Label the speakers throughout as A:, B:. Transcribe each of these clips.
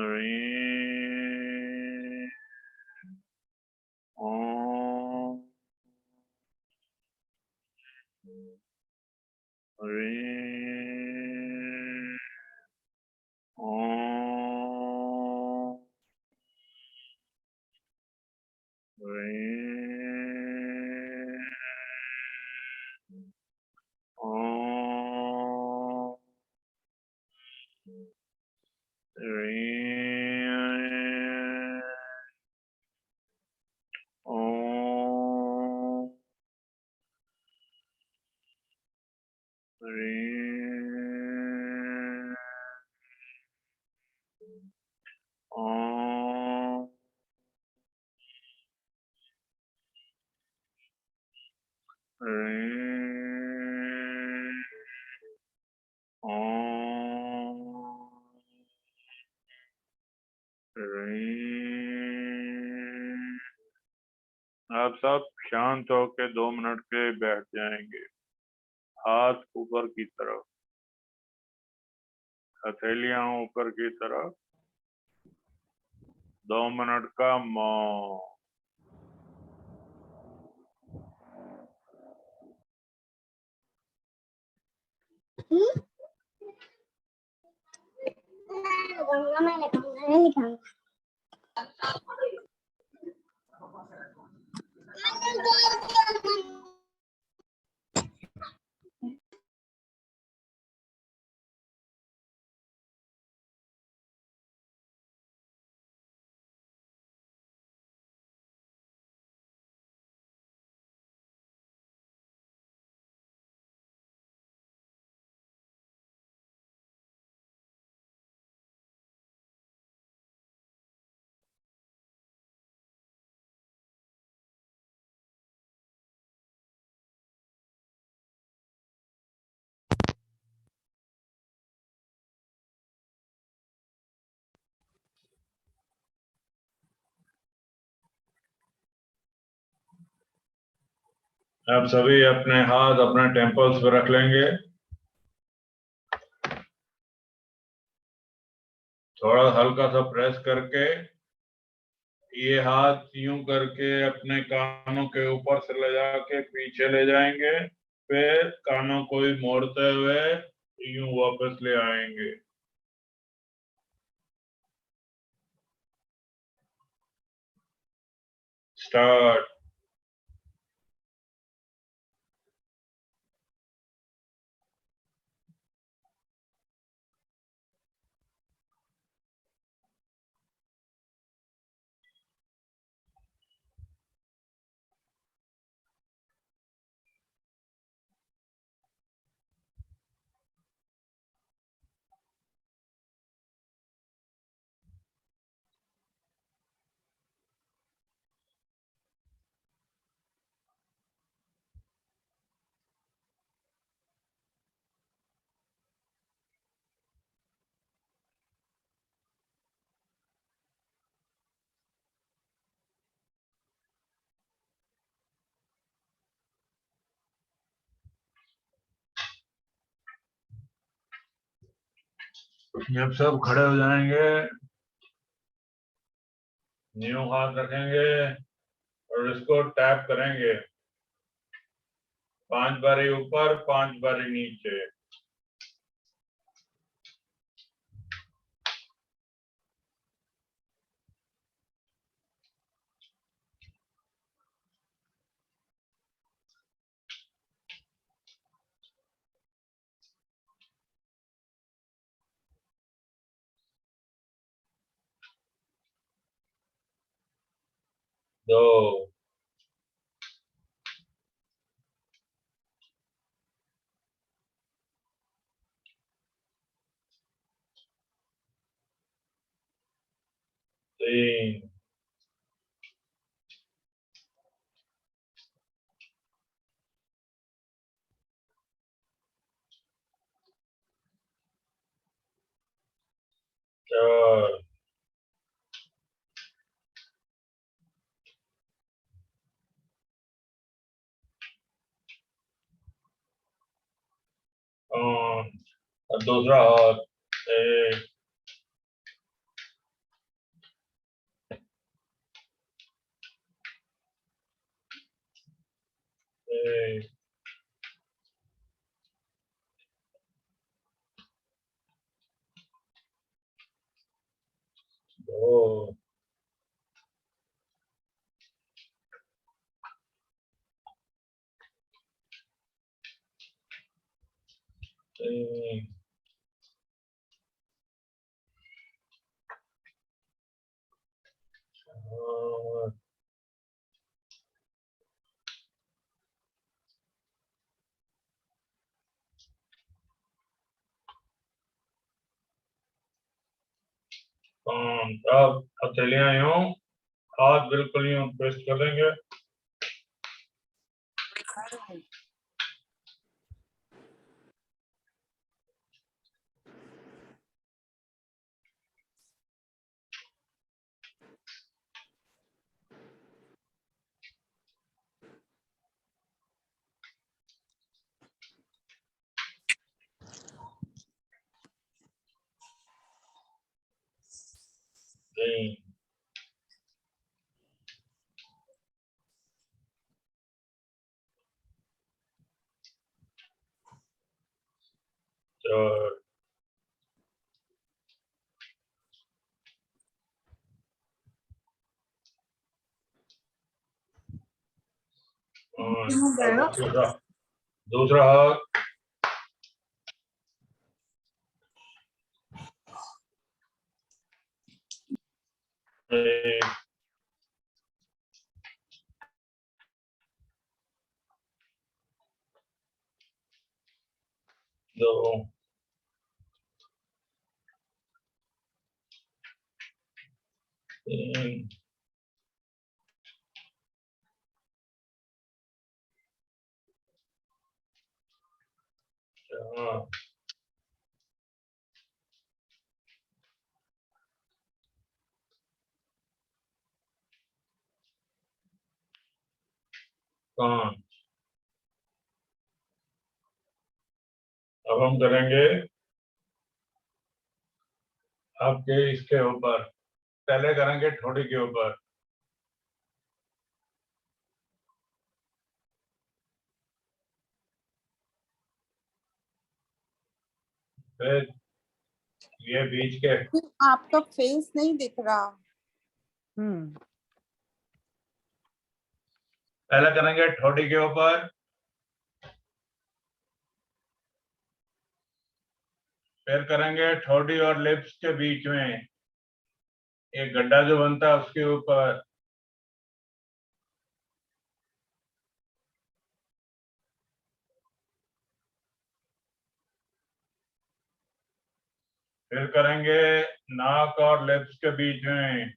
A: ह्रीं ओम ह्रीं ओम ह्रीं ओम ह्रीं ओम ह्रीं ओम ह्रीं ओम ह्रीं। आप सब शांत होके 2 मिनट के बैठ जाएंगे। हाथ ऊपर की तरफ, हथेलियां ऊपर की तरफ, 2 मिनट का मौन।
B: मैं लिखाऊंगा।
A: आप सभी अपने हाथ अपने टेम्पल्स पे रख लेंगे। थोड़ा हल्का सा प्रेस करके ये हाथ यूं करके अपने कानों के ऊपर से ले जाके पीछे ले जाएंगे, फिर कानों को ही मोड़ते हुए यूं वापस ले आएंगे। स्टार्ट। जब सब खड़े हो जाएंगे, न्यू हाथ रखेंगे और इसको टैप करेंगे 5 बारी ऊपर 5 बारी नीचे। दो, तीन, चार, 5 और दूसरा हाथ 1, तीन, चार, पाँच। अब हथेलियां यूं, हाथ बिल्कुल यूं ट्विस्ट करेंगे। तीन, चार, पाँच। अब दूसरा दूसरा हाथ, एक, दो, तीन, चार, पाँच। अब हम करेंगे आपके इसके ऊपर, पहले करेंगे ठोड़ी के ऊपर, फिर ये बीच के,
C: आपका फेस नहीं दिख रहा।
A: पहले करेंगे ठोड़ी के ऊपर, फिर करेंगे ठोड़ी और लिप्स के बीच में एक गड्ढा जो बनता है उसके ऊपर, फिर करेंगे नाक और लिप्स के बीच में,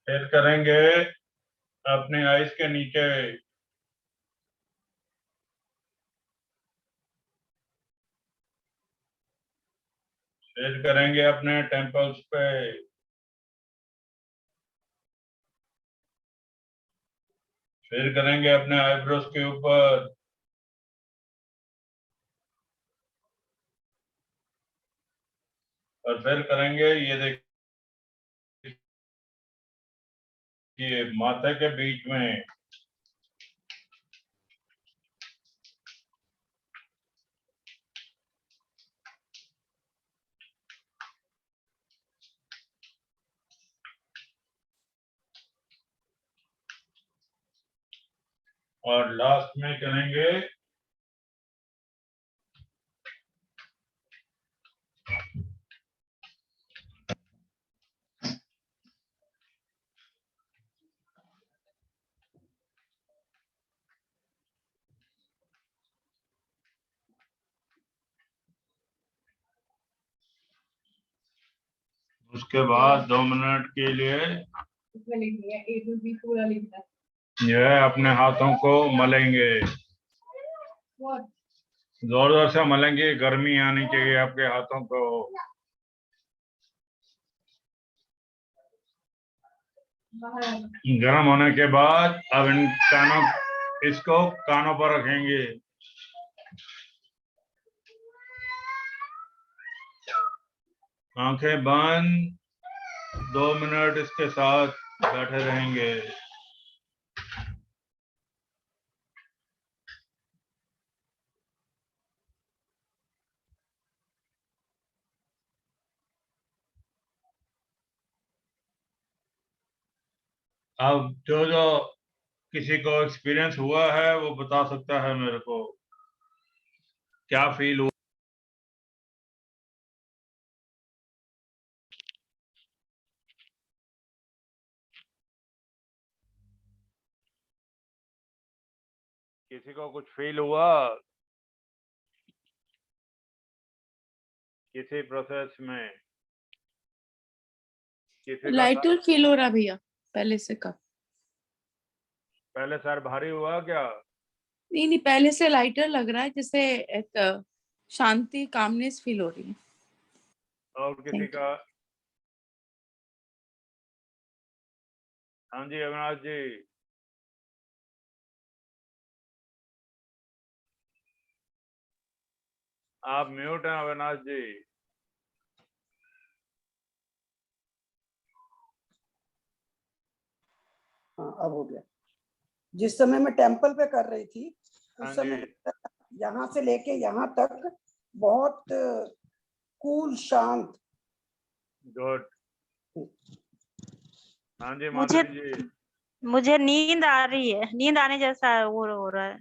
A: फिर करेंगे अपने आईज के नीचे, फिर करेंगे अपने टेम्पल्स पे, फिर करेंगे अपने आईब्रोज के ऊपर, और फिर करेंगे ये देखिए माथे के बीच में। और लास्ट में करेंगे उसके बाद 2 मिनट के लिए यह अपने हाथों को मलेंगे, जोर जोर से मलेंगे, गर्मी आनी चाहिए आपके हाथों को। गर्म होने के बाद अब इन इसको कानों पर रखेंगे, आंखें बंद, 2 मिनट इसके साथ बैठे रहेंगे। अब जो जो किसी को एक्सपीरियंस हुआ है वो बता सकता है मेरे को क्या फील हुआ। किसी को कुछ फील हुआ किसी प्रोसेस में? किसी का
C: लाइटर फील हो रहा भैया पहले से का।
A: पहले सर भारी हुआ क्या?
C: नहीं नहीं, पहले से लाइटर लग रहा है, जैसे एक शांति कामनेस फील हो रही है।
A: और किसी
C: Thank you.
A: का? हाँ जी अविनाश जी। आप म्यूट हैं अविनाश जी।
D: हाँ अब हो गया। जिस समय मैं टेम्पल पे कर रही थी
A: हाँ
D: उस
A: जी।
D: समय यहाँ से लेके यहाँ तक बहुत कूल शांत।
A: गुड। हाँ जी
E: मुझे
A: माधुरी जी।
E: मुझे नींद आ रही है, नींद आने जैसा वो हो रहा है।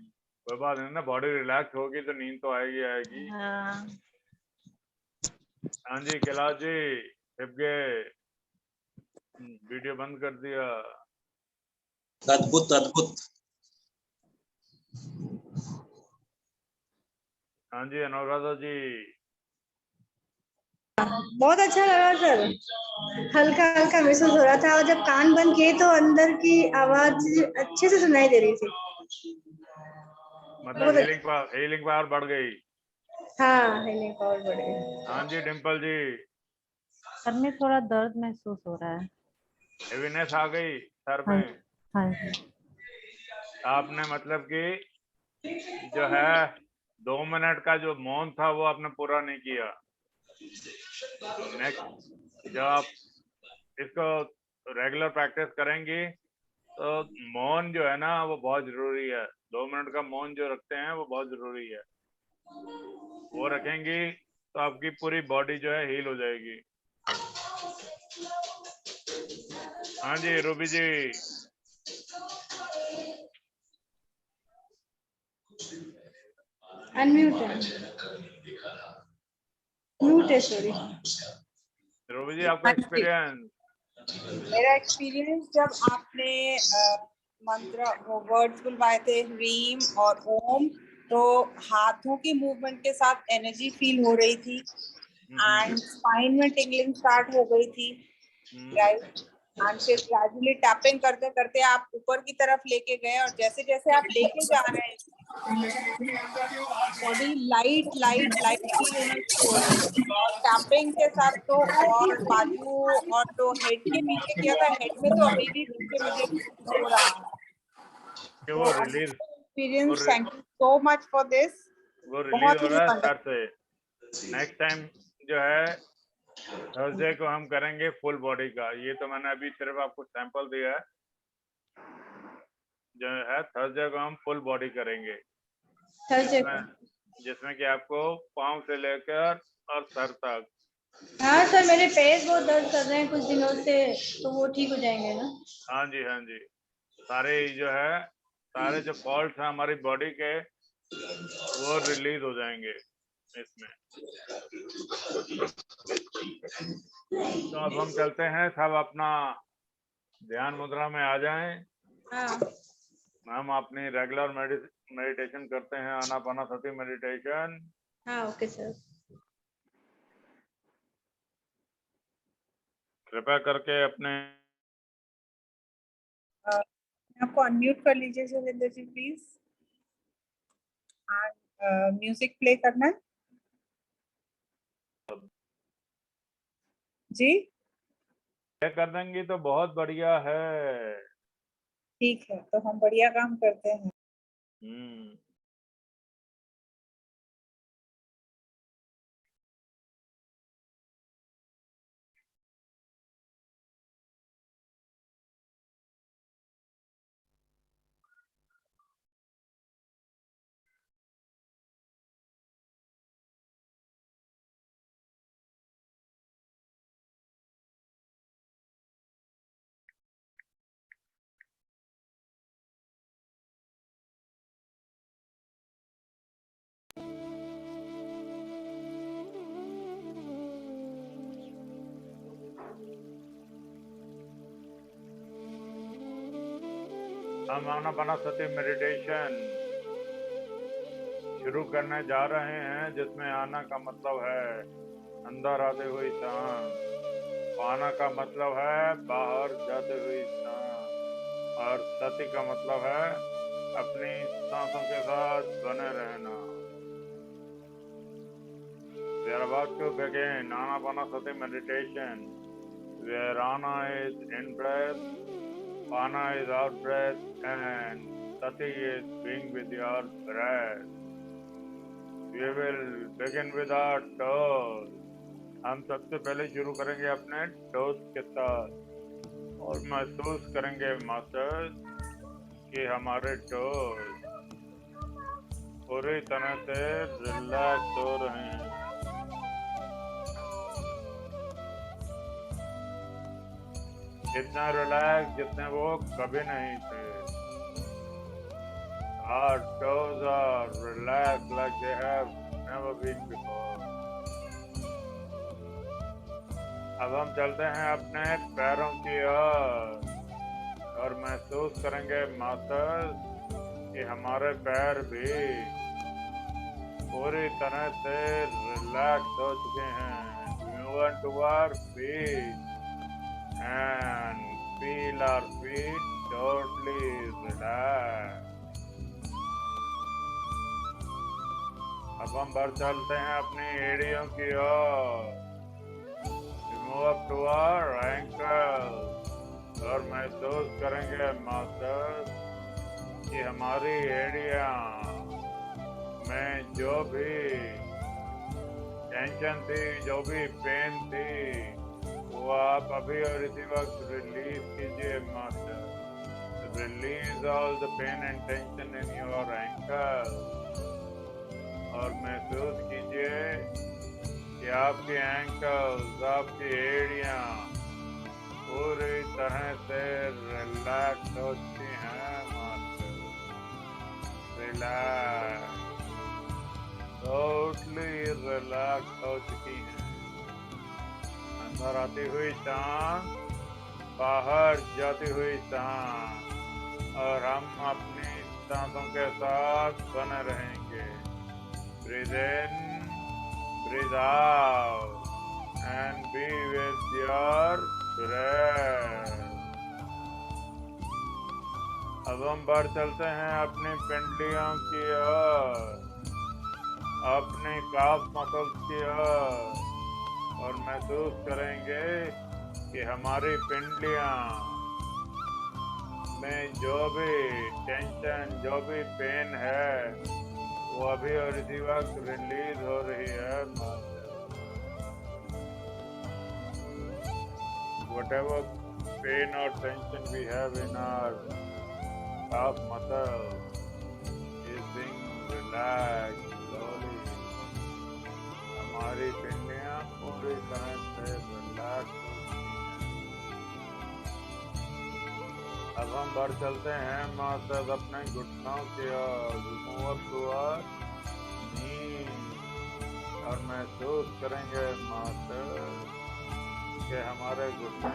A: कोई बात नहीं ना, बॉडी रिलैक्स होगी तो नींद तो आएगी आएगी।
E: हाँ।
A: हाँ जी कैलाश जी छिप गए, वीडियो बंद कर दिया।
F: अद्भुत अद्भुत।
A: हाँ जी अनुराधा जी।
G: बहुत अच्छा लगा सर, हल्का हल्का महसूस हो रहा था और जब कान बंद किए तो अंदर की आवाज अच्छे से सुनाई दे रही थी।
A: मतलब हीलिंग पावर बढ़ गई।
G: हाँ हीलिंग पावर बढ़ गई।
A: हाँ जी डिम्पल जी।
E: सर में थोड़ा दर्द महसूस हो रहा है।
A: हेवीनेस आ गई सर
E: हाँ
A: में।
E: हाँ जी।
A: आपने मतलब कि जो है 2 मिनट का जो मौन था वो आपने पूरा नहीं किया। नेक्स्ट जब आप इसको रेगुलर प्रैक्टिस करेंगी तो मौन जो है ना वो बहुत जरूरी है। 2 मिनट का मौन जो रखते हैं वो बहुत जरूरी है। वो रखेंगी तो आपकी पूरी बॉडी जो है हील हो जाएगी। हाँ जी रूबी जी।
G: अनम्यूट है, म्यूट है सॉरी।
A: रूबी जी आपका एक्सपीरियंस।
C: मेरा एक्सपीरियंस जब आपने मंत्र वो वर्ड्स बुलवाए थे रीम और ओम, तो हाथों की मूवमेंट के साथ एनर्जी फील हो रही थी एंड स्पाइन में टिंगलिंग स्टार्ट हो गई थी, राइट। एंड फिर ग्रेजुअली टैपिंग करते करते आप ऊपर की तरफ लेके गए और जैसे जैसे आप लेके जा रहे हैं body light light light feel होना शुरू हो रही है। और टैपिंग के साथ तो और बाजू और जो हेड के पीछे किया था, हेड में तो अभी भी नीचे मुझे हो रहा है।
A: कि वो release
C: experience, thank you so much for this.
A: वो रिलीज
C: बहुत
A: हो
C: ही
A: रहा है
C: wonderful।
A: सर से। नेक्स्ट टाइम जो है थर्सडे को हम करेंगे फुल बॉडी का। ये तो मैंने अभी सिर्फ आपको सैंपल दिया है। जो है थर्सडे को हम फुल बॉडी करेंगे,
G: थर्सडे
A: जिसमें कि आपको पाँव से लेकर और सर तक।
G: हाँ सर, मेरे पैर बहुत दर्द कर रहे हैं कुछ दिनों से, तो वो ठीक हो जाएंगे ना?
A: हाँ जी हाँ जी। सारे जो है सारे जो फॉल्ट हैं हमारी बॉडी के वो रिलीज हो जाएंगे इसमें। तो अब हम चलते हैं, सब अपना ध्यान मुद्रा में आ जाएं।
G: हाँ
A: हम अपनी रेगुलर मेडिटेशन करते हैं, आनापानासती मेडिटेशन।
G: हाँ ओके सर।
A: कृपया करके अपने
C: आपको अनम्यूट कर लीजिए सुरेंद्र जी प्लीज। म्यूजिक प्ले करना है जी।
A: कर देंगी तो बहुत बढ़िया है।
C: ठीक है, तो हम बढ़िया काम करते हैं।
A: हम्म। हम आनापानसती मेडिटेशन शुरू करने जा रहे हैं, जिसमें आना का मतलब है अंदर आते हुई सांस, पाना का मतलब है बाहर जाते हुई सांस, और सती का मतलब है अपनी सांसों के साथ बने रहना। We are about to begin Anapanasati meditation, where Ana is in breath, Pana is out breath, and Sati is being with your breath. We will begin with our toes. हम सबसे पहले शुरू करेंगे अपने टोस के साथ और महसूस करेंगे मास्टर्स कि हमारे टोस पूरी तरह से रिलैक्स हो रहे हैं। इतना रिलैक्स जितने वो कभी नहीं थे। Our toes are relaxed like they have never been before. अब हम चलते हैं अपने पैरों की ओर और महसूस करेंगे मास्टर्स कि हमारे पैर भी पूरी तरह से रिलैक्स हो चुके हैं। Move on to our feet and feel our feet totally relaxed. अब हम बढ़ चलते हैं अपनी एड़ियों की ओर। Move up to our ankles और महसूस करेंगे मास्टर कि हमारी एड़ियां में जो भी टेंशन थी, जो भी पेन थी, वो आप अभी और इसी वक्त रिलीज कीजिए master. Release all the pain and tension in your ankle और महसूस कीजिए कि आपकी एंकल्स, आपकी एड़ियां पूरी तरह से रिलैक्स हो चुकी हैं मास्टर। रिलैक्स, टोटली रिलैक्स हो चुकी हैं। अंदर आती हुई सांस, बाहर जाती हुई सांस, और हम अपनी सांसों के साथ बने रहेंगे। Breathe in, breathe out, and be with your breath. अब हम बढ़ चलते हैं अपनी पिंडलियों की ओर, अपने काफ मसल्स की ओर, और महसूस करेंगे कि हमारी पिंडलियां में जो भी टेंशन, जो भी पेन है, वो अभी और इसी वक्त रिलीज हो रही है master. Whatever pain or tension we have in our calf muscle is being relaxed slowly. हमारी पिंडियां पूरी तरह से रिलैक्स हो चुकी हैं। अब हम बढ़ चलते हैं मास्टर अपने घुटनों की ओर और महसूस करेंगे मास्टर कि हमारे घुटने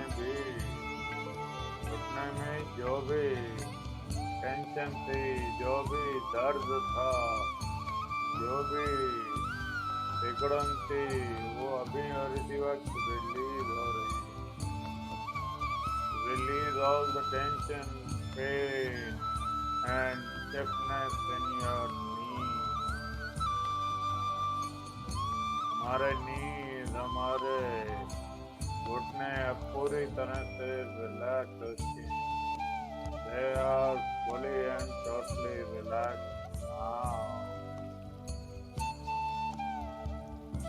A: में जो भी टेंशन थी, जो भी दर्द था, जो भी सिकुड़न थी, वो अभी और इसी वक्त रिलीज हो रही है। Release all the tension, pain and stiffness in your knees. हमारे नीज, हमारे घुटने अब पूरी तरह से रिलैक्स हो चुके हैं। They are fully and totally relaxed now.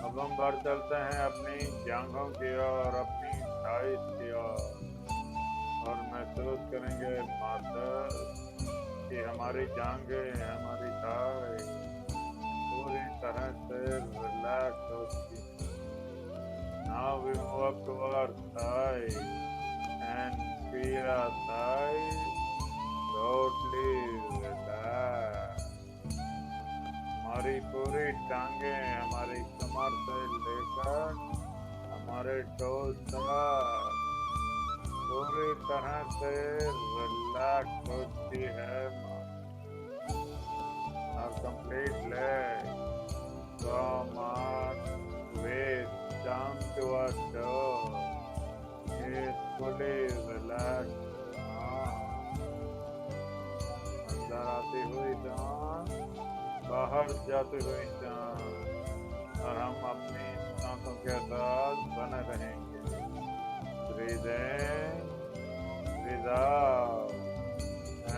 A: अब हम बढ़ चलते हैं अपनी जांघों की ओर, अपनी थाइस की ओर, और महसूस करेंगे मास्टर कि हमारी जांघें, हमारी थाई पूरी तरह से रिलैक्स हो चुकी है। Now we move up to our thigh and feel our thighs totally relaxed. हमारी पूरी टांगें, हमारी कमर से लेकर हमारे टोस तक पूरी तरह से रिलैक्स होती है और completely from our waist down to our toe is fully relaxed. अंदर आती हुई जान, बाहर जाती हुई जान, और हम अपनी सांसों के साथ बने रहेंगे. Breathe in, breathe out,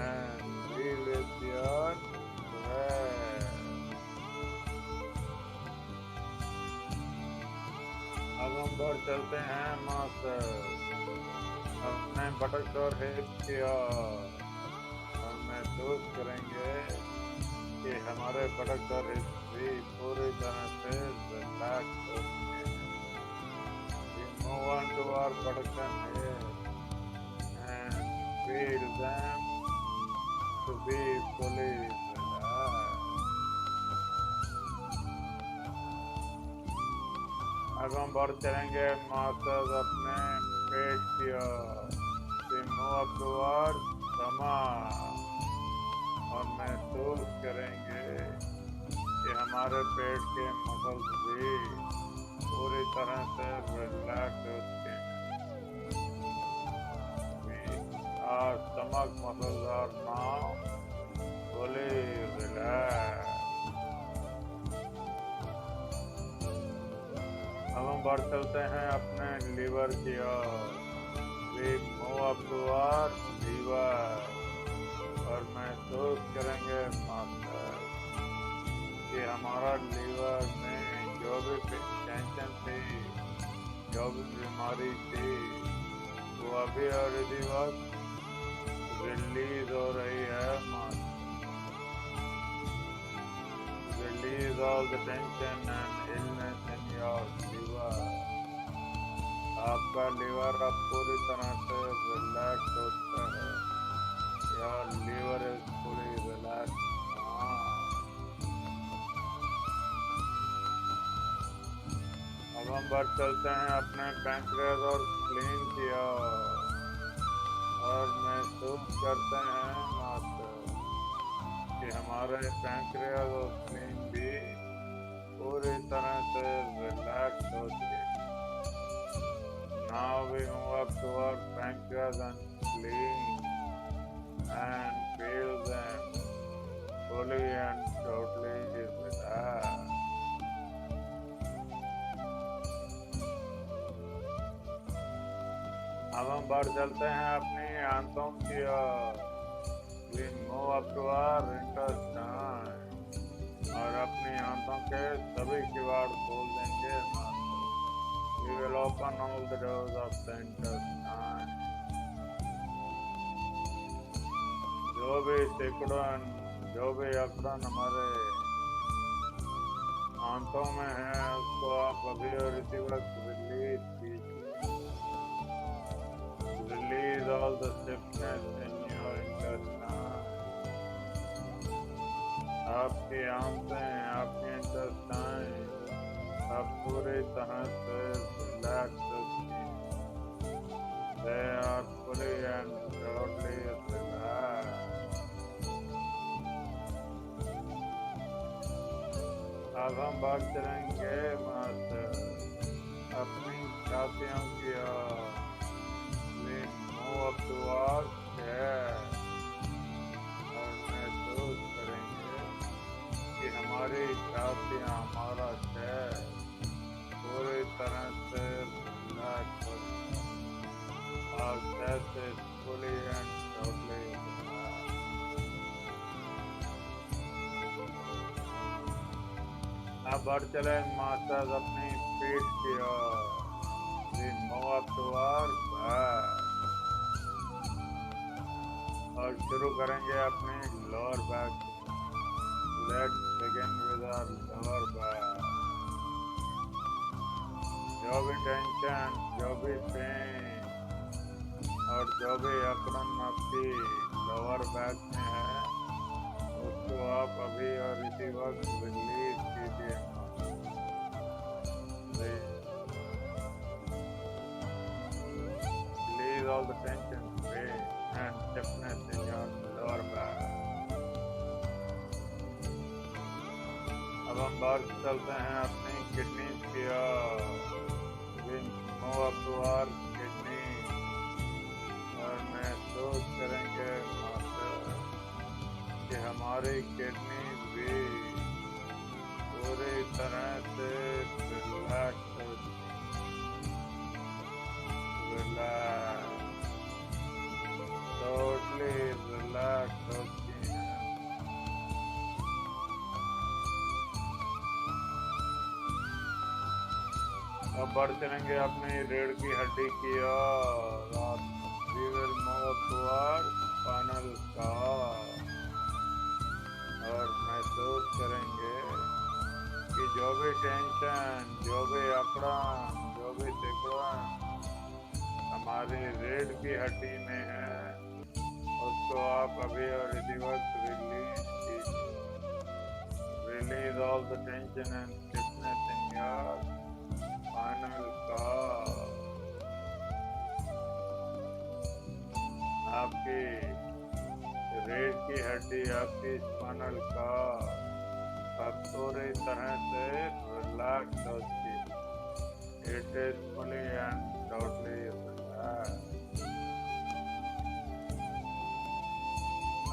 A: and be with your breath. अब हम बढ़ चलते हैं मास्टर अपने बटक और हिप की ओर, और महसूस करेंगे कि हमारे बटक और हिप भी पूरी तरह से रिलैक्स हो चुके हैं. We move on to our buttocks and hips and feel them to be fully relaxed. अब हम बढ़ चलेंगे मास्टर्स अपने पेट की ओर. We move up towards stomach और महसूस करेंगे कि हमारे पेट के मसल्स भी पूरी तरह से रिलैक्स होते हैं. Our stomach muscles are now fully relaxed. अब हम बढ़ चलते हैं अपने लीवर की ओर. We move up towards liver और महसूस करेंगे मास्टर कि हमारा लीवर में जो भी टेंशन थी, जो भी बीमारी थी, वो अभी और इसी वक्त रिलीज हो रही है master. Release all the tension and illness in your liver. आपका लीवर अब पूरी तरह से रिलैक्स होता है. Your liver is fully relaxed. अब हम बढ़ चलते हैं अपने पैंक्रियास और स्प्लीन की ओर, और महसूस करते हैं मास्टर कि हमारे पैंक्रियास और स्प्लीन भी पूरी तरह से रिलैक्स हो चुके हैं. Now we move up towards pancreas and spleen and feel them fully and totally relaxed. अब हम बढ़ चलते हैं अपनी आंतों की ओर. We move up to our intestine और अपनी आंतों के सभी किवाड़ खोल देंगे. We will open all the doors of the intestine. जो भी सिकुड़न, जो भी अकड़न हमारे आंतों में है, उसको आप अभी और इसी वक्त रिलीज कीजिए. Release all the stiffness in your intestine. आपकी आंतें, आपके इंटेस्टाइन अब पूरी तरह से रिलैक्स होती हैं. They are fully and totally relaxed. अब हम बात करेंगे मास्टर अपनी छातियों की ओर. We move up towards chest और महसूस करेंगे कि हमारी छातियाँ, हमारा चेस्ट पूरी तरह से रिलैक्स हो चुका है. Our chest is fully and totally relaxed. अब बढ़ चले मास्टर्स अपनी पीठ की ओर. We move up towards back और शुरू करेंगे अपनी lower back. Let's begin with our lower back. जो भी टेंशन, जो भी पेन और जो भी अकड़न आपकी लोअर बैक में है, उसको आप अभी और इसी वक्त रिलीज कीजिए. Release all the tension, pain and stiffness in your lower back. अब हम बाहर चलते हैं अपनी किडनी की ओर। Move up to our kidney और महसूस करेंगे कि हमारी किडनी भी पूरी तरह से रिलैक्स हो टोटली रिलैक्स होती है। अब बढ़ चलेंगे अपनी रीढ़ की हड्डी की ओर। We will move toward spinal cord और महसूस करेंगे कि जो भी टेंशन, जो भी अकड़न, जो भी सिकुड़न हमारी रीढ़ की हड्डी में है, उसको आप अभी और इसी वक्त रिलीज कीजिए। Release all the tension and stiffness in your spinal cord। आपकी रीढ़ की हड्डी, आपकी स्पाइनल कॉर्ड अब पूरी तरह से रिलैक्स होती है। It is fully and totally relax.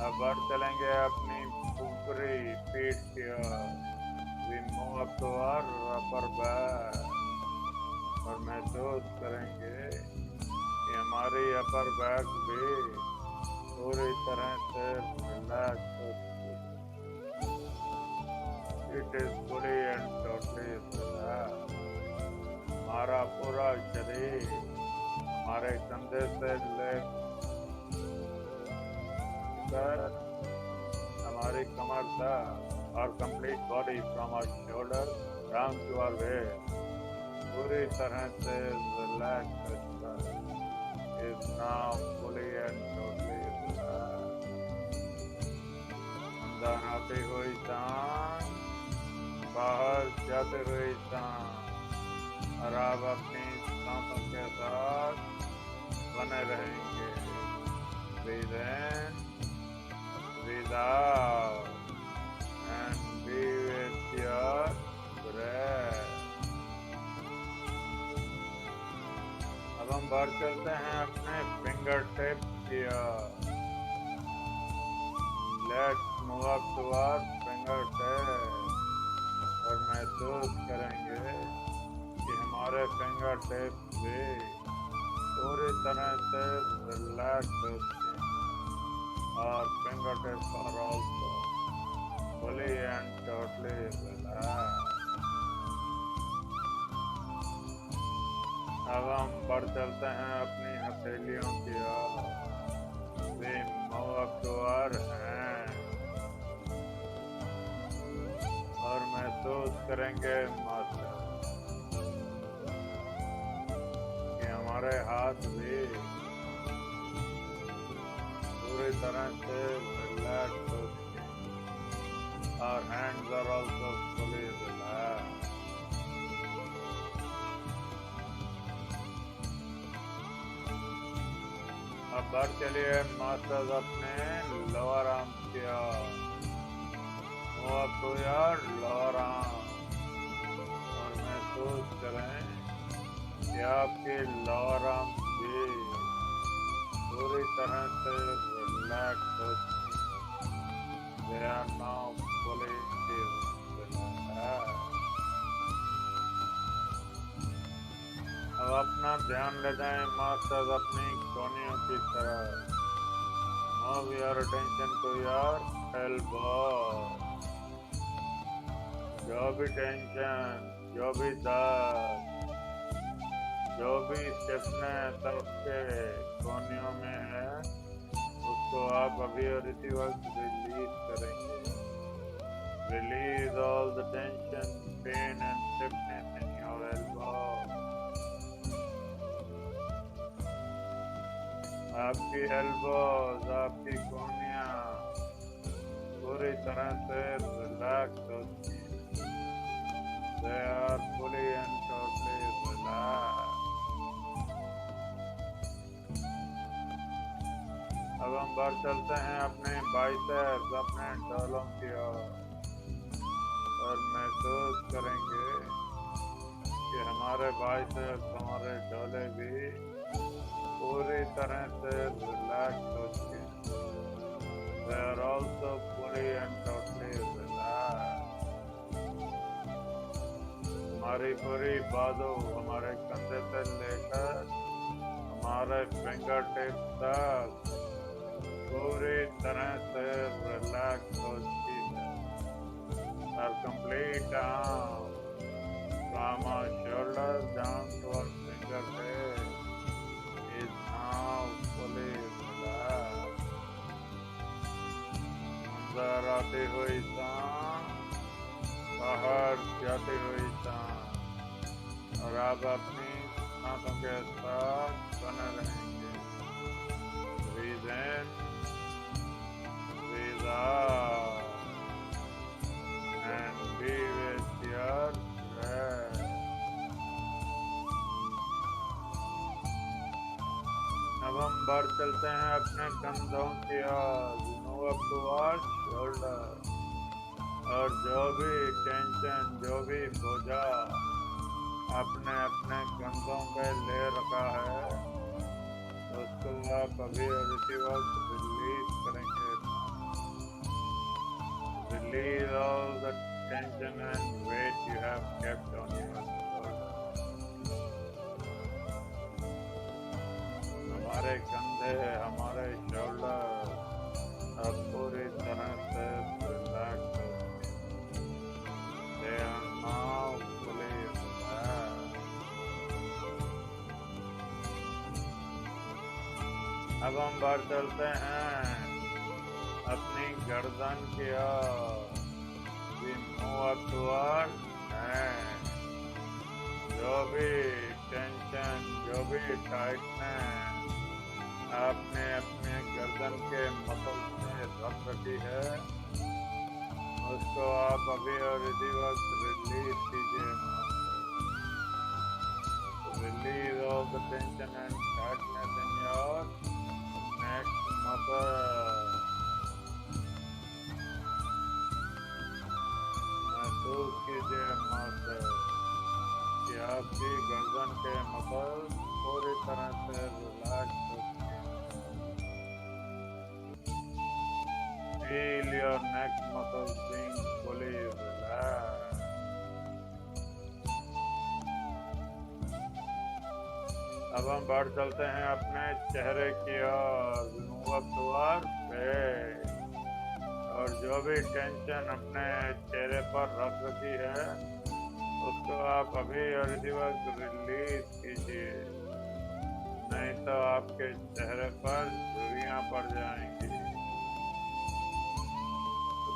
A: अब बढ़ चलेंगे अपनी ऊपरी पीठ की ओर। We move up to our upper back और महसूस करेंगे कि हमारी अपर बैक भी पूरी तरह से रिलैक्स होती है। It is fully and totally relax. हमारा पूरा शरीर हमारे कंधे से लेकर हमारी कमर तक और complete body from our shoulder down to our waist पूरी तरह से रिलैक्स होता है। is now fully and totally relaxed। अंदर आती हुई सांस, बाहर जाते हुई सांस और आप अपनी सांसों के साथ बने रहेंगे। Breathe in, breathe out and be with your breath। अब हम बाहर चलते हैं अपने फिंगर टिप की ओर। Let's move up to our finger tip और महसूस करेंगे कि हमारे फिंगर टिप भी पूरी तरह से रिलैक्स होते हैं और finger tip are also fully and totally relax. अब हम बढ़ चलते हैं अपनी हथेलियों की ओर। We move up to our hand और महसूस करेंगे कि हमारे हाथ भी पूरी तरह से रिलैक्स होते हैं। Our hands are also fully relaxed। अब बढ़ चलिए मास्टर्स अपने लोअर आर्म की ओर। Move up to your lower arm और महसूस करें कि आपकी लोअर आर्म भी पूरी तरह से रिलैक्स होती है। They are now fully relaxed। अब अपना ध्यान ले जाएं मास्टर्स अपनी कोहनियों की तरफ। Move your attention to your elbow। जो भी टेंशन, जो भी दर्द, जो भी स्टिफनेस आपके कोहनियों में है, उसको आप अभी और इसी वक्त रिलीज करेंगे। Release all the tension, pain and stiffness in your elbow। आपकी एल्बोज, आपकी कोहनियां पूरी तरह से रिलैक्स होती हैं। They are fully and totally relaxed। बढ़ चलते हैं अपने बाइसेप्स, अपने डोलों की ओर और महसूस करेंगे कि हमारे बाइसेप्स, हमारे डोले भी पूरी तरह से रिलैक्स हो चुके हैं। They are also fully and totally relaxed. हमारी पूरी बाजू हमारे कंधे से लेकर हमारे फिंगर टिप्स तक पूरी तरह से रिलैक्स हो चुकी है। Our complete arm from our shoulders down to our fingertips is now fully relaxed. अंदर आती हुई सांस, बाहर जाती हुई सांस, और आप अपनी सांसों के साथ बने रहेंगे। Breathe in, breathe out, and be with your breath. अब हम बढ़ चलते हैं अपने कंधों की ओर, move up towards shoulder, और जो भी टेंशन, जो भी बोझा आपने अपने कंधों पे ले रखा है उसको आप अभी और इसी वक्त रिलीज करेंगे। Release all the tension and weight you have kept on your shoulder. हमारे कंधे, हमारे शोल्डर अब पूरी तरह से रिलैक्स हो चुके हैं। They are now fully relaxed. अब हम बाहर चलते हैं अपनी गर्दन की ओर। We move up towards hand. जो भी टेंशन, जो भी टाइटनेस आपने अपने गर्दन के मसल में रख रखी है उसको आप अभी और इसी वक्त रिलीज कीजिए। Release all the tension and tightness in your neck muscle. महसूस कीजिए मसल कि आपकी गर्दन के मसल पूरी तरह से रिलैक्स हो चुके हैं। Feel your neck muscles being fully relaxed. अब हम बढ़ चलते हैं अपने चेहरे की ओर, move up towards face, और जो भी टेंशन अपने चेहरे पर रख रखी है उसको आप अभी और इसी वक्त रिलीज कीजिए, नहीं तो आपके चेहरे पर झुर्रियां पड़ जाएंगी।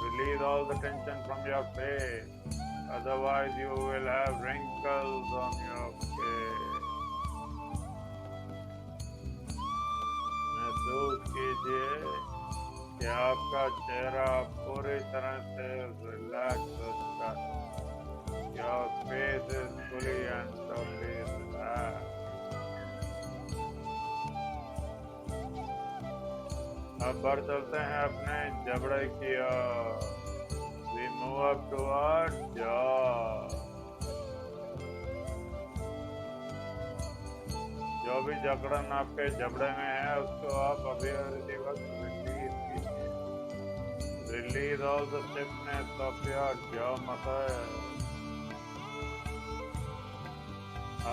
A: Release all the tension from your face, otherwise you will have wrinkles on your face. महसूस कीजिए कि आपका चेहरा पूरी तरह से रिलैक्स हो चुका है। Your face is fully and totally relaxed. अब बढ़ चलते हैं अपने जबड़े की ओर। We move up towards jaw. जो भी जकड़न आपके जबड़े में है उसको आप अभी और इसी वक्त रिलीज कीजिए। Release all the stiffness of your jaw muscle.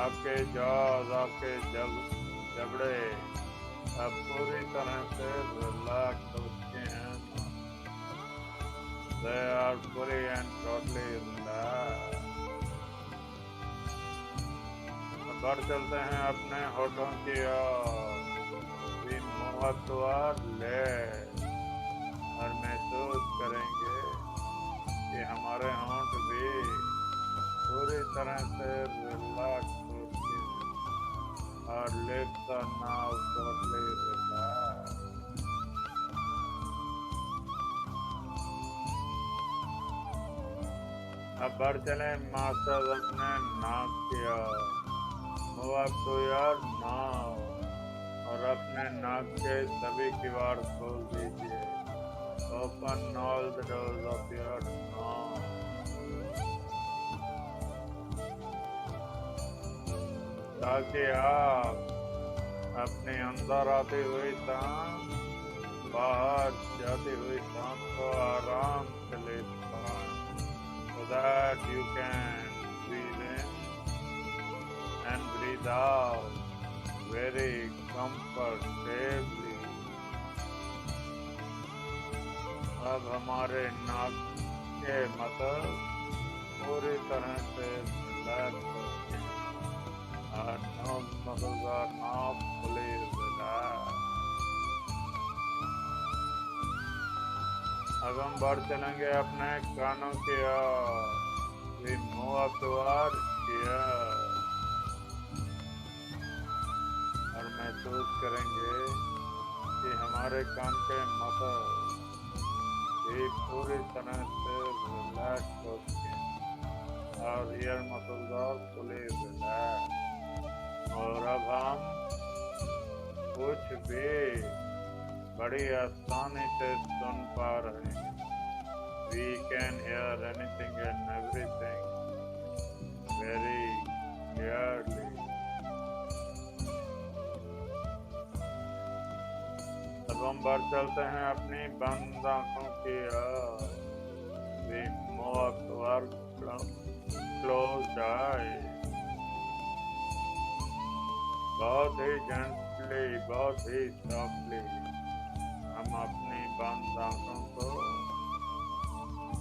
A: आपके jaws, आपके जबड़े अब पूरी तरह से रिलैक्स हो चुके हैं। They are fully and totally relaxed. बढ़ चलते हैं अपने होठों की ओर। We move up towards legs, और महसूस करेंगे कि हमारे होंठ भी पूरी तरह से रिलैक्स हो चुके हैं। Our lips are now totally relaxed. अब बढ़ चले मास्टर अपने नाक की ओर। Move up to your nose, और और अपने नाक के सभी किवाड़ खोल दीजिए। Open all the doors of your nose, ताकि आप अपने अंदर आती हुई सांस, बाहर जाती हुई सांस को आराम से ले पाएं, so that you can breathe in and breathe out very comfortably. अब हमारे नाक के मसल पूरी तरह से रिलैक्स हो गए। Our nose muscles are now fully relaxed. अब हम बढ़ चलेंगे अपने कानों की ओर। We move up to our ears और महसूस करेंगे कि हमारे कान के मसल भी पूरी तरह से रिलैक्स हो चुके हैं। और ear muscles are fully relax. और अब हम कुछ भी बड़ी आसानी से सुन पा रहे हैं। We can hear anything and everything very clearly. अब हम बढ़ चलते हैं अपनी बंद आंखों की ओर। We move toward closed eyes. बहुत ही जेंटली, बहुत ही सॉफ्टली हम अपनी बंद आंखों को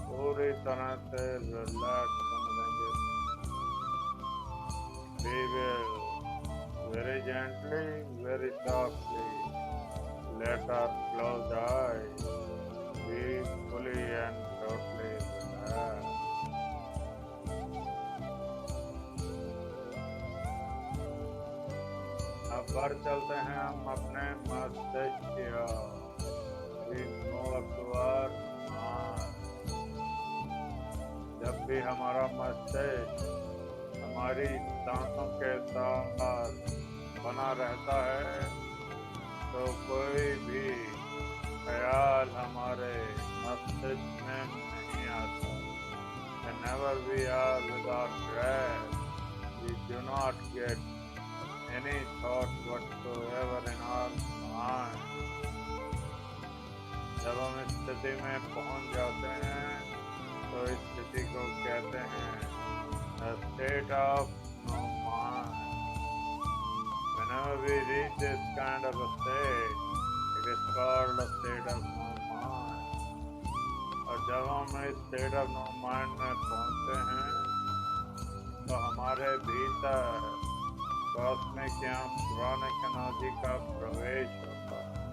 A: पूरी तरह से रिलैक्स होने देंगे। We will very gently, very softly let our closed eyes be fully and totally relaxed. अब बढ़ चलते हैं हम अपने मस्तिष्क की ओर। We move toward mind. जब भी हमारा मस्तिष्क हमारी सांसों के साथ बना रहता है तो कोई भी ख्याल हमारे मस्तिष्क में नहीं आता। Whenever we are with our breath, we do not get any thought whatsoever in our mind. जब हम इस स्थिति में पहुंच जाते हैं तो इस स्थिति को कहते हैं a state of no mind. Whenever we reach this kind of a state, it is called a state of no mind. और जब हम इस state of no mind में पहुंचते हैं तो हमारे भीतर कॉस्मिक या पुराणिक एनर्जी का प्रवेश होता है।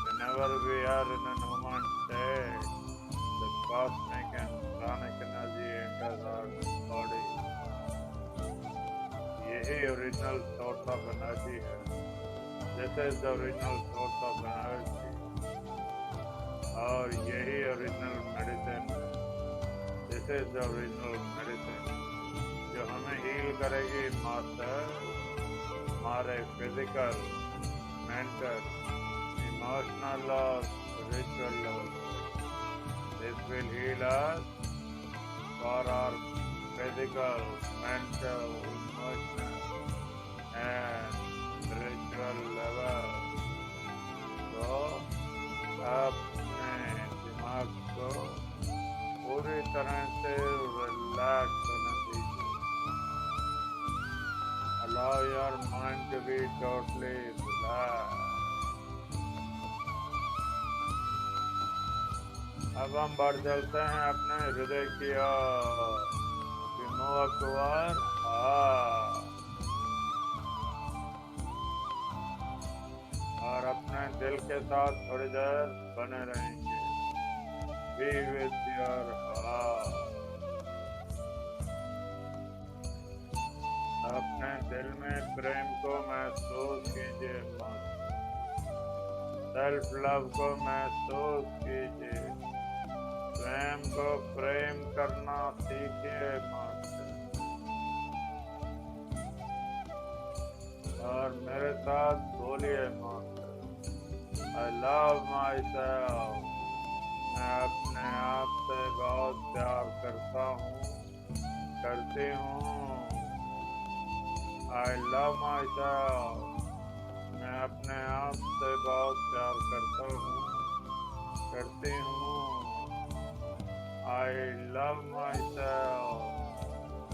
A: Whenever we are in a no mind state, the cosmic and pranic energy enters our body. यही original source of energy है। This is the original source of energy. और यही original medicine है। This is the original medicine. जो हमें heal करेगी master हमारे physical, mental, emotional और spiritual level. This will heal us for our physical, mental, emotional and spiritual level. तो अपने दिमाग को पूरी तरह से रिलैक्स होने दीजिए। Allow your mind to be totally relaxed. अब हम बढ़ चलते हैं अपने हृदय की ओर। We move toward heart. और अपने दिल के साथ थोड़ी देर बने रहेंगे। Be with your heart. अपने दिल में प्रेम को महसूस कीजिए। सेल्फ लव को महसूस कीजिए। स्वयं को प्रेम करना सीखिए मास्टर। और मेरे साथ बोलिए बोलिए master. I love my self, मैं अपने आप से बहुत प्यार करता हूँ, करती हूँ। आई लव माई सेल्फ, मैं अपने आप से बहुत प्यार करता हूँ, करती हूँ। आई लव माई सेल्फ,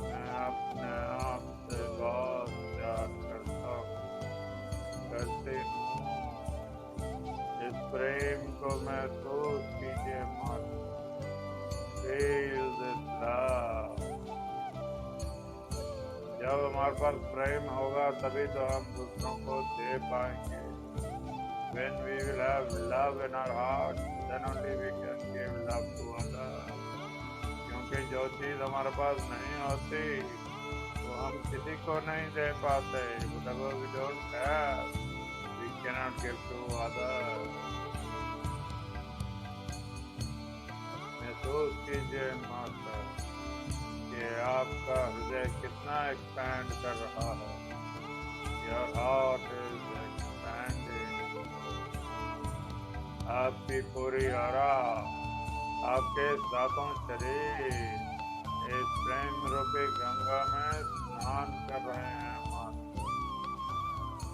A: मैं अपने आप से बहुत प्यार करता हूँ, करती हूँ। इस प्रेम को महसूस कीजिए मास्टर, फील दिस लव। जब हमारे पास प्रेम होगा तभी तो हम दूसरों को दे पाएंगे। When we will have love in our heart, then only we can give love to others. क्योंकि जो चीज हमारे पास नहीं होती वो हम किसी को नहीं दे पाते। Whatever we don't have, we cannot give to others. महसूस कीजिए मास्टर कि आपका हृदय कितना एक्सपैंड कर रहा है। Your heart is expanding. आपकी पूरी आरा, आपके सातों शरीर इस प्रेम रूपी गंगा में स्नान कर रहे हैं master.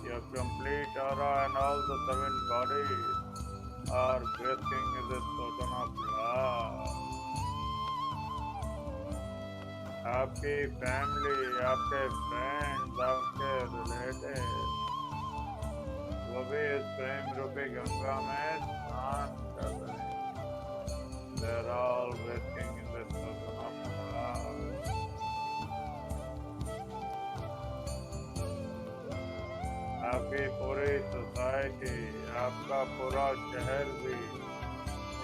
A: Your complete aura and all the 7 bodies are breathing in this ocean of love. आपकी फैमिली, आपके फ्रेंड्स, आपके रिलेटिव वो भी इस प्रेम रूपी गंगा में स्नान कर रहे हैं। They're all bathing in this ocean of love. आपकी पूरी सोसाइटी, आपका पूरा शहर भी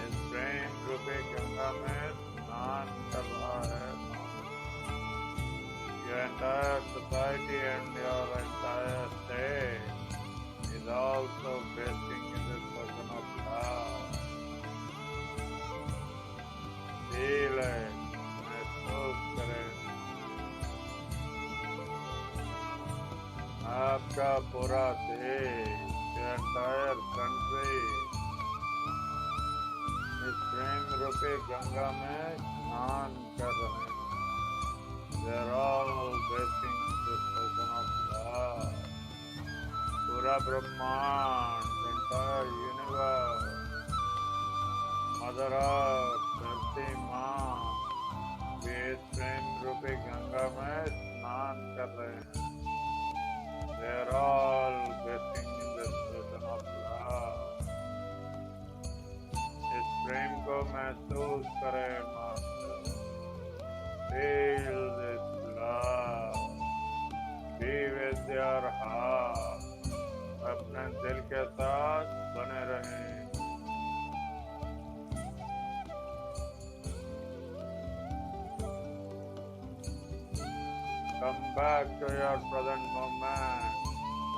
A: इस प्रेम रूपी गंगा में स्नान कर रहा है। Your entire society and your entire state is also bathing in this ocean of love. Feel it, महसूस करें। आपका पूरा देश, your entire country इस प्रेम रूपी गंगा में स्नान कर रहे हैं। They're all bathing in this ocean of love. पूरा ब्रह्मांड, entire universe, मदर अर्थ, धरती माँ भी इस प्रेम रूपी गंगा में स्नान कर रहे हैं। They're all bathing in this ocean of love. इस प्रेम को महसूस करें master. Feel this love. Be with your heart. अपने दिल के साथ बने रहें। Come back to your present moment.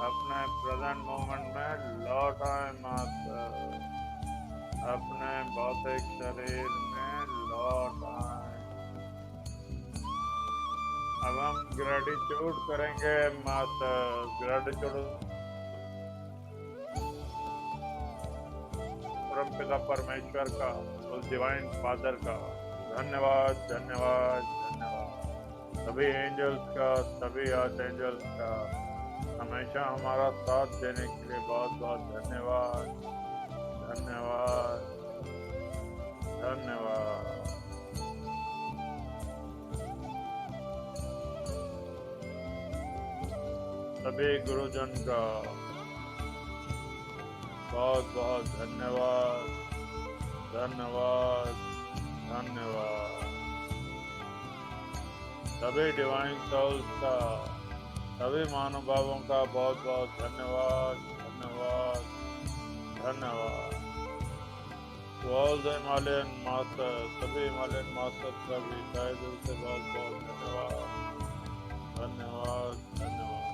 A: अपने present moment में लौट आए मास्टर। अपने भौतिक शरीर में लौट आए। अब हम ग्रेटिट्यूड करेंगे मास्टर। ग्रेटिट्यूड परमपिता परमेश्वर का, उस डिवाइन फादर का धन्यवाद, धन्यवाद, धन्यवाद। सभी एंजल्स का, सभी आर्च एंजल्स का हमेशा हमारा साथ देने के लिए बहुत बहुत धन्यवाद, धन्यवाद, धन्यवाद। सभी गुरुजन का बहुत बहुत धन्यवाद, धन्यवाद, धन्यवाद। सभी डिवाइन सोल्स का, सभी महानुभावों का बहुत बहुत धन्यवाद, धन्यवाद, धन्यवाद। To all the Himalayan masters, सभी हिमालयन मास्टर्स का भी तहे दिल से बहुत बहुत धन्यवाद, धन्यवाद, धन्यवाद।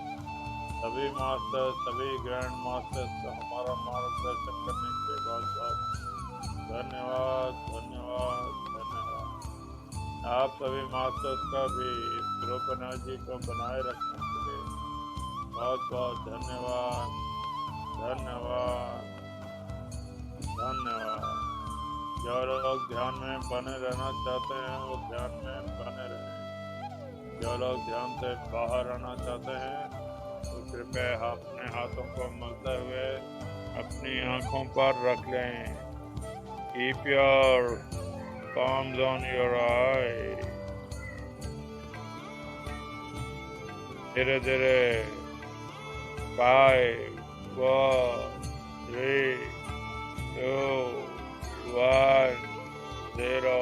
A: सभी मास्टर्स, सभी ग्रैंड मास्टर्स का हमारा मार्गदर्शन करने के लिए बहुत बहुत धन्यवाद, धन्यवाद, धन्यवाद। आप सभी मास्टर्स का भी इस ग्रुप एनर्जी को बनाए रखने के लिए बहुत बहुत धन्यवाद, धन्यवाद, धन्यवाद। जो लोग ध्यान में बने रहना चाहते हैं वो ध्यान में बने रहें। जो लोग ध्यान से बाहर आना चाहते हैं तो कृपया अपने हाथों को मलते हुए अपनी आंखों पर रख लें। Keep your palms on your eyes. धीरे धीरे 5, 4, 3, 2, 1, 0।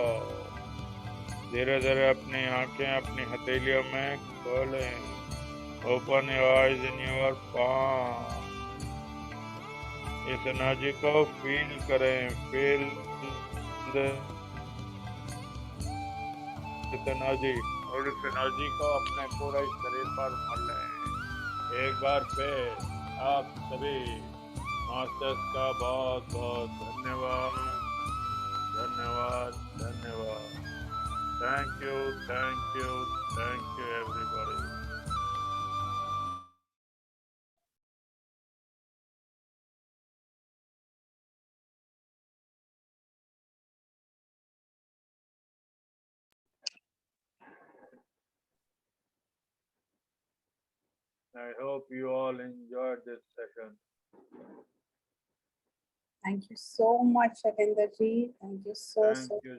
A: धीरे धीरे अपनी आंखें अपनी हथेलियों में खोलें। Open your eyes in your palm. इस एनर्जी को फील करें। फील इस एनर्जी और इस एनर्जी को अपने पूरे शरीर पर भर लें। एक बार फिर आप सभी मास्टर्स का बहुत बहुत धन्यवाद, धन्यवाद, धन्यवाद। Thank you, thank you, thank you everybody. I hope you all enjoyed this session.
C: Thank you so much, Shailendra ji. Thank you so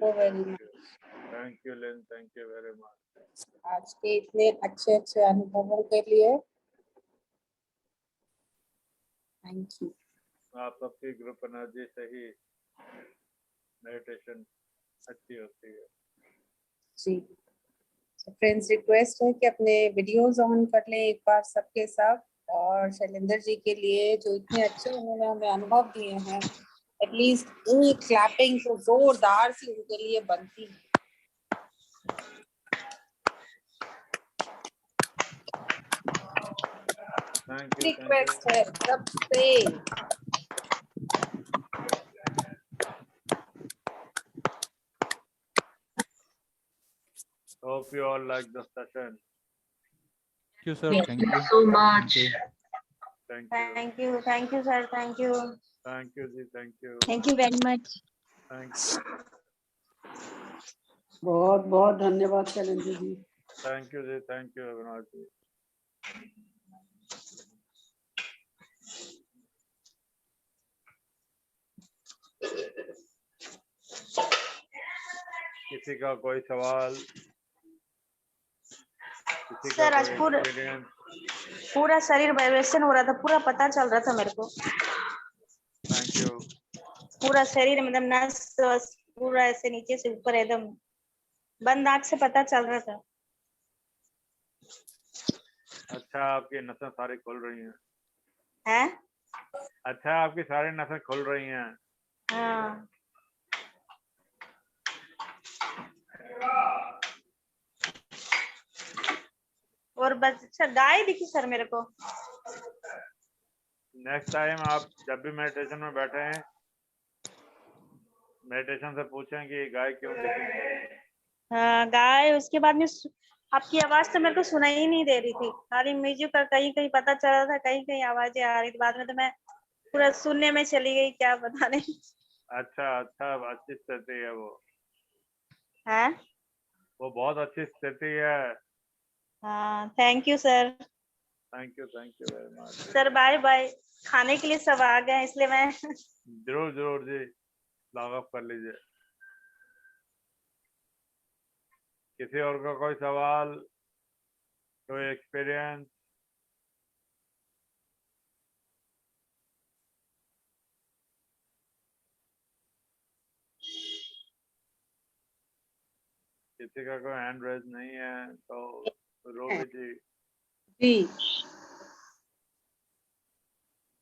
C: very much.
A: Thank you, Lynn. Thank you very much.
C: आज के इतने अच्छे अच्छे अनुभवों के लिए thank you.
A: आप सबकी ग्रुप एनर्जी से ही मेडिटेशन अच्छी होती है।
C: जी फ्रेंड्स, रिक्वेस्ट है कि अपने वीडियोस ऑन कर लें एक बार सबके सब। और शैलेंद्र जी के लिए जो इतने अच्छे उन्होंने हमें अनुभव दिए हैं, एटलीस्ट एक क्लैपिंग तो जोरदार सी उनके लिए बनती है। रिक्वेस्ट है सबसे।
A: Hope you all like the session.
H: Thank you, sir. Thank you
I: so much.
A: Thank you.
E: Thank you, sir. Thank you.
A: Thank you, ji. Thank you.
E: Thank you very much.
A: Thank you.
D: बहुत बहुत धन्यवाद Shailendra ji.
A: Thank you, ji. Thank you, Avinash ji. किसी का कोई सवाल?
E: Sir आज पूरा शरीर वाइब्रेशन हो रहा था, पूरा पता चल रहा था मेरे को।
A: Thank you.
E: पूरा शरीर मतलब नस पूरा ऐसे नीचे से ऊपर एकदम बंद आंख से पता चल रहा था।
A: अच्छा, आपकी नसें सारी खुल रही हैं?
E: हैं?
A: अच्छा, आपकी सारी नसें खुल रही हैं?
E: हाँ। और बस अच्छा गाय दिखी सर मेरे को।
A: नेक्स्ट टाइम आप जब भी मेडिटेशन में बैठे हैं, मेडिटेशन से पूछें कि गाय क्यों दिखी।
E: हाँ गाय। उसके बाद में आपकी आवाज तो मेरे को सुनाई ही नहीं दे रही थी, खाली म्यूजिक का कहीं कहीं पता चल रहा था, कहीं कहीं आवाजें आ रही थी। बाद में तो मैं पूरा सुनने में चली गई, क्या बताने।
A: अच्छा अच्छा, अच्छी स्थिति है वो।
E: है
A: वो बहुत अच्छी स्थिति है।
E: हाँ thank you sir.
A: Thank you very much
E: sir. Bye bye. खाने के लिए सब आ गए हैं, इसलिए मैं
A: जरूर जरूर जी, लॉग ऑफ कर लीजिए। किसी और का कोई सवाल, कोई एक्सपीरियंस? किसी का कोई हैंड रेज नहीं है तो रोबी जी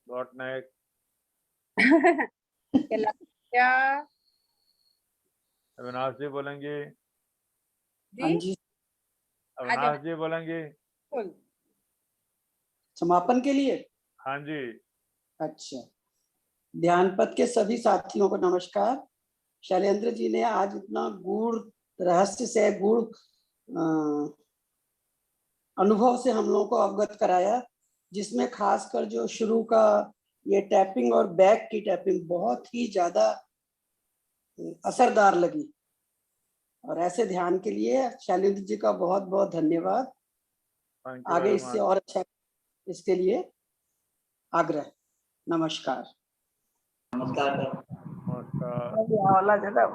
A: व्हाट नेक्स्ट?
C: क्या
A: अविनाश जी बोलेंगे?
D: हाँ जी,
A: अविनाश जी बोलेंगे
D: समापन के लिए।
A: हाँ जी।
D: अच्छा, ध्यान पथ के सभी साथियों को नमस्कार। शैलेंद्र जी ने आज इतना गूढ़ रहस्य से, गूढ़ अनुभव से हम लोगों को अवगत कराया, जिसमें खासकर जो शुरू का ये टैपिंग और बैक की टैपिंग बहुत ही ज्यादा असरदार लगी। और ऐसे ध्यान के लिए शैलेंद्र जी का बहुत बहुत धन्यवाद।
A: Thank you
D: आगे
A: very
D: इससे
A: much.
D: और अच्छा इसके लिए आग्रह। नमस्कार।
A: नमस्कार.
D: वाला जगह